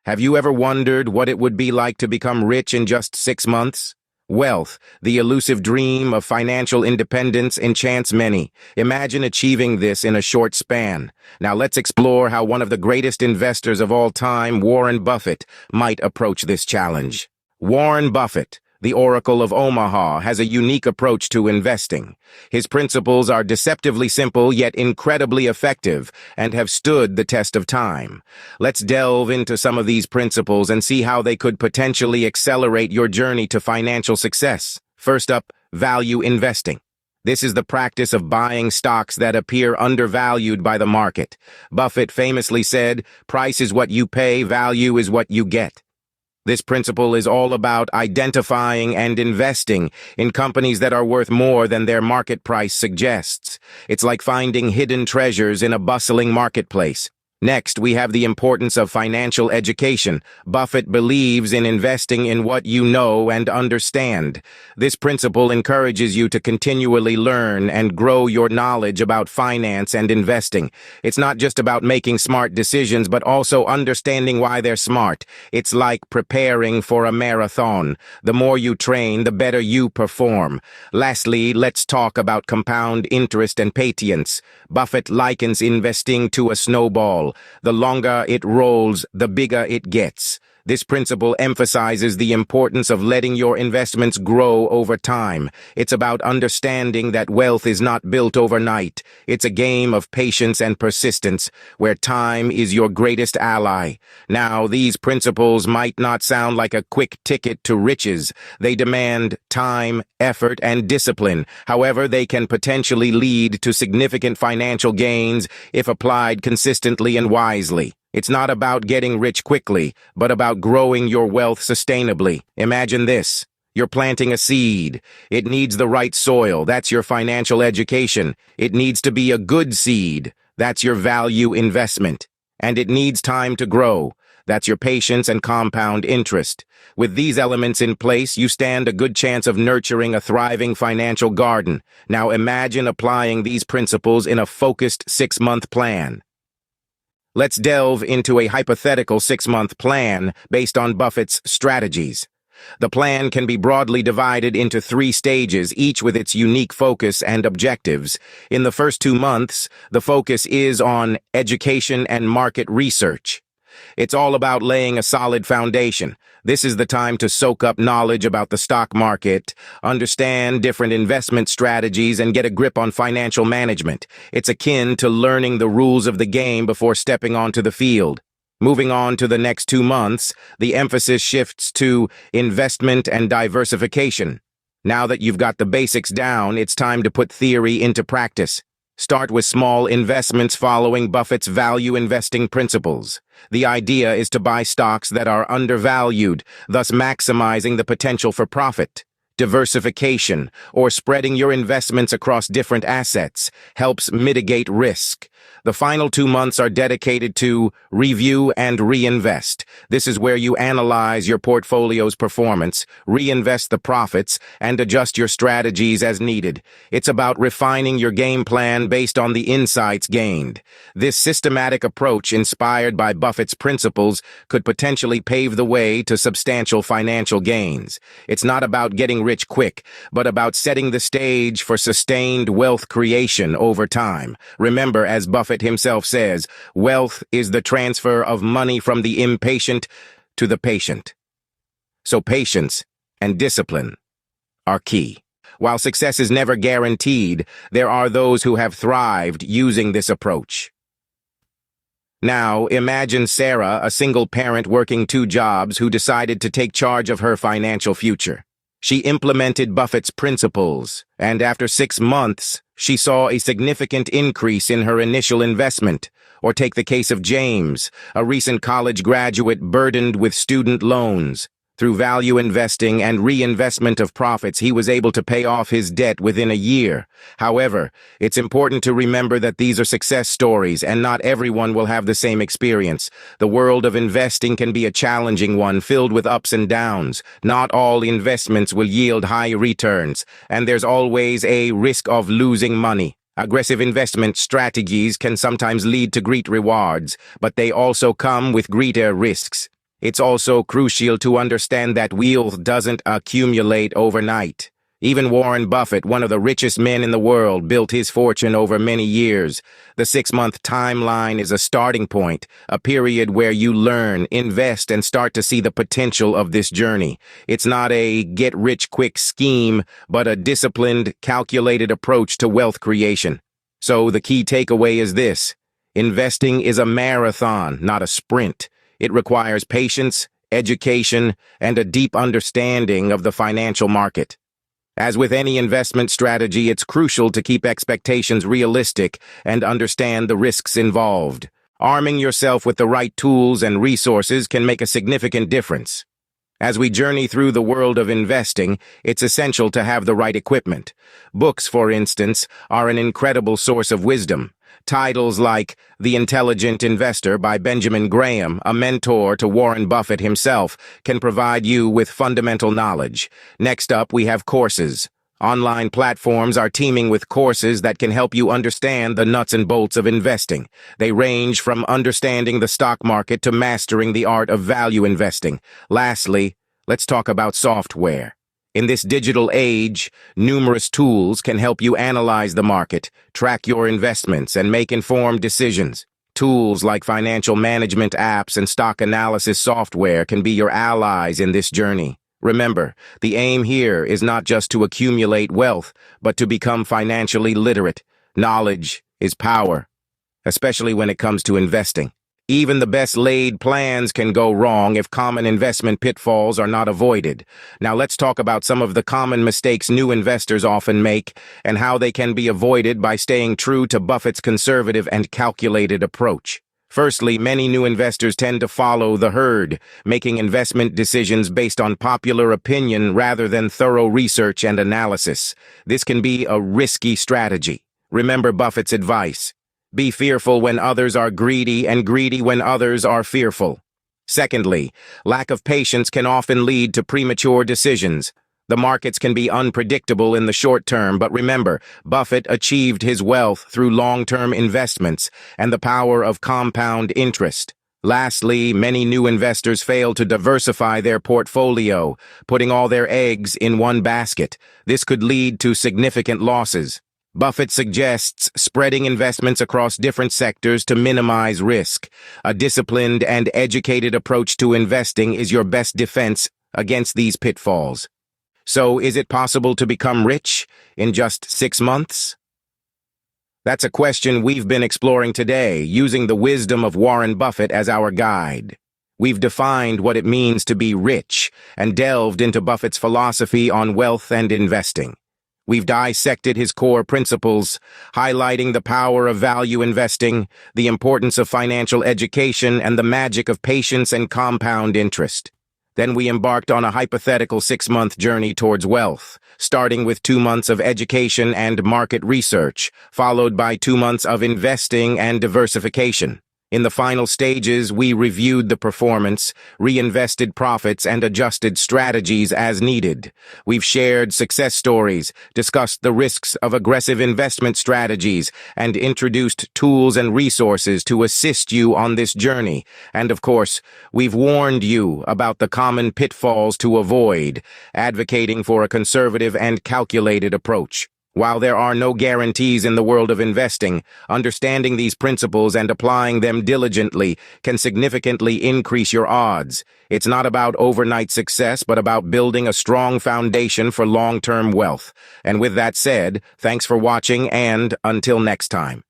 Have you ever wondered what it would be like to become rich in just 6 months? Wealth, the elusive dream of financial independence, enchants many. Imagine achieving this in a short span. Now let's explore how one of the greatest investors of all time, Warren Buffett, might approach this challenge. Warren Buffett, the Oracle of Omaha, has a unique approach to investing. His principles are deceptively simple yet incredibly effective and have stood the test of time. Let's delve into some of these principles and see how they could potentially accelerate your journey to financial success. First up, value investing. This is the practice of buying stocks that appear undervalued by the market. Buffett famously said, "Price is what you pay, value is what you get." This principle is all about identifying and investing in companies that are worth more than their market price suggests. It's like finding hidden treasures in a bustling marketplace. Next, we have the importance of financial education. Buffett believes in investing in what you know and understand. This principle encourages you to continually learn and grow your knowledge about finance and investing. It's not just about making smart decisions, but also understanding why they're smart. It's like preparing for a marathon. The more you train, the better you perform. Lastly, let's talk about compound interest and patience. Buffett likens investing to a snowball. The longer it rolls, the bigger it gets. This principle emphasizes the importance of letting your investments grow over time. It's about understanding that wealth is not built overnight. It's a game of patience and persistence, where time is your greatest ally. Now, these principles might not sound like a quick ticket to riches. They demand time, effort, and discipline. However, they can potentially lead to significant financial gains if applied consistently and wisely. It's not about getting rich quickly, but about growing your wealth sustainably. Imagine this. You're planting a seed. It needs the right soil. That's your financial education. It needs to be a good seed. That's your value investment. And it needs time to grow. That's your patience and compound interest. With these elements in place, you stand a good chance of nurturing a thriving financial garden. Now imagine applying these principles in a focused 6-month plan. Let's delve into a hypothetical 6-month plan based on Buffett's strategies. The plan can be broadly divided into 3 stages, each with its unique focus and objectives. In the first 2 months, the focus is on education and market research. It's all about laying a solid foundation. This is the time to soak up knowledge about the stock market, understand different investment strategies, and get a grip on financial management. It's akin to learning the rules of the game before stepping onto the field. Moving on to the next 2 months, the emphasis shifts to investment and diversification. Now that you've got the basics down, it's time to put theory into practice. Start with small investments following Buffett's value investing principles. The idea is to buy stocks that are undervalued, thus maximizing the potential for profit. Diversification, or spreading your investments across different assets, helps mitigate risk. The final 2 months are dedicated to review and reinvest. This is where you analyze your portfolio's performance, reinvest the profits, and adjust your strategies as needed. It's about refining your game plan based on the insights gained. This systematic approach, inspired by Buffett's principles, could potentially pave the way to substantial financial gains. It's not about getting rich quick, but about setting the stage for sustained wealth creation over time. Remember, as Buffett himself says, wealth is the transfer of money from the impatient to the patient. So patience and discipline are key. While success is never guaranteed, there are those who have thrived using this approach. Now, imagine Sarah, a single parent working 2 jobs, who decided to take charge of her financial future. She implemented Buffett's principles, and after 6 months, she saw a significant increase in her initial investment. Or take the case of James, a recent college graduate burdened with student loans. Through value investing and reinvestment of profits, he was able to pay off his debt within a year. However, it's important to remember that these are success stories, and not everyone will have the same experience. The world of investing can be a challenging one, filled with ups and downs. Not all investments will yield high returns, and there's always a risk of losing money. Aggressive investment strategies can sometimes lead to great rewards, but they also come with greater risks. It's also crucial to understand that wealth doesn't accumulate overnight. Even Warren Buffett, one of the richest men in the world, built his fortune over many years. The 6-month timeline is a starting point, a period where you learn, invest, and start to see the potential of this journey. It's not a get-rich-quick scheme, but a disciplined, calculated approach to wealth creation. So the key takeaway is this: investing is a marathon, not a sprint. It requires patience, education, and a deep understanding of the financial market. As with any investment strategy, it's crucial to keep expectations realistic and understand the risks involved. Arming yourself with the right tools and resources can make a significant difference. As we journey through the world of investing, it's essential to have the right equipment. Books, for instance, are an incredible source of wisdom. Titles like The Intelligent Investor by Benjamin Graham, a mentor to Warren Buffett himself, can provide you with fundamental knowledge. Next up, we have courses. Online platforms are teeming with courses that can help you understand the nuts and bolts of investing. They range from understanding the stock market to mastering the art of value investing. Lastly, let's talk about software. In this digital age, numerous tools can help you analyze the market, track your investments, and make informed decisions. Tools like financial management apps and stock analysis software can be your allies in this journey. Remember, the aim here is not just to accumulate wealth, but to become financially literate. Knowledge is power, especially when it comes to investing. Even the best laid plans can go wrong if common investment pitfalls are not avoided. Now let's talk about some of the common mistakes new investors often make and how they can be avoided by staying true to Buffett's conservative and calculated approach. Firstly, many new investors tend to follow the herd, making investment decisions based on popular opinion rather than thorough research and analysis. This can be a risky strategy. Remember Buffett's advice: be fearful when others are greedy and greedy when others are fearful. Secondly, lack of patience can often lead to premature decisions. The markets can be unpredictable in the short term, but remember, Buffett achieved his wealth through long-term investments and the power of compound interest. Lastly, many new investors fail to diversify their portfolio, putting all their eggs in one basket. This could lead to significant losses. Buffett suggests spreading investments across different sectors to minimize risk. A disciplined and educated approach to investing is your best defense against these pitfalls. So, is it possible to become rich in just 6 months? That's a question we've been exploring today, using the wisdom of Warren Buffett as our guide. We've defined what it means to be rich and delved into Buffett's philosophy on wealth and investing. We've dissected his core principles, highlighting the power of value investing, the importance of financial education, and the magic of patience and compound interest. Then we embarked on a hypothetical 6-month journey towards wealth, starting with 2 months of education and market research, followed by 2 months of investing and diversification. In the final stages, we reviewed the performance, reinvested profits, and adjusted strategies as needed. We've shared success stories, discussed the risks of aggressive investment strategies, and introduced tools and resources to assist you on this journey. And of course, we've warned you about the common pitfalls to avoid, advocating for a conservative and calculated approach. While there are no guarantees in the world of investing, understanding these principles and applying them diligently can significantly increase your odds. It's not about overnight success, but about building a strong foundation for long-term wealth. And with that said, thanks for watching, and until next time.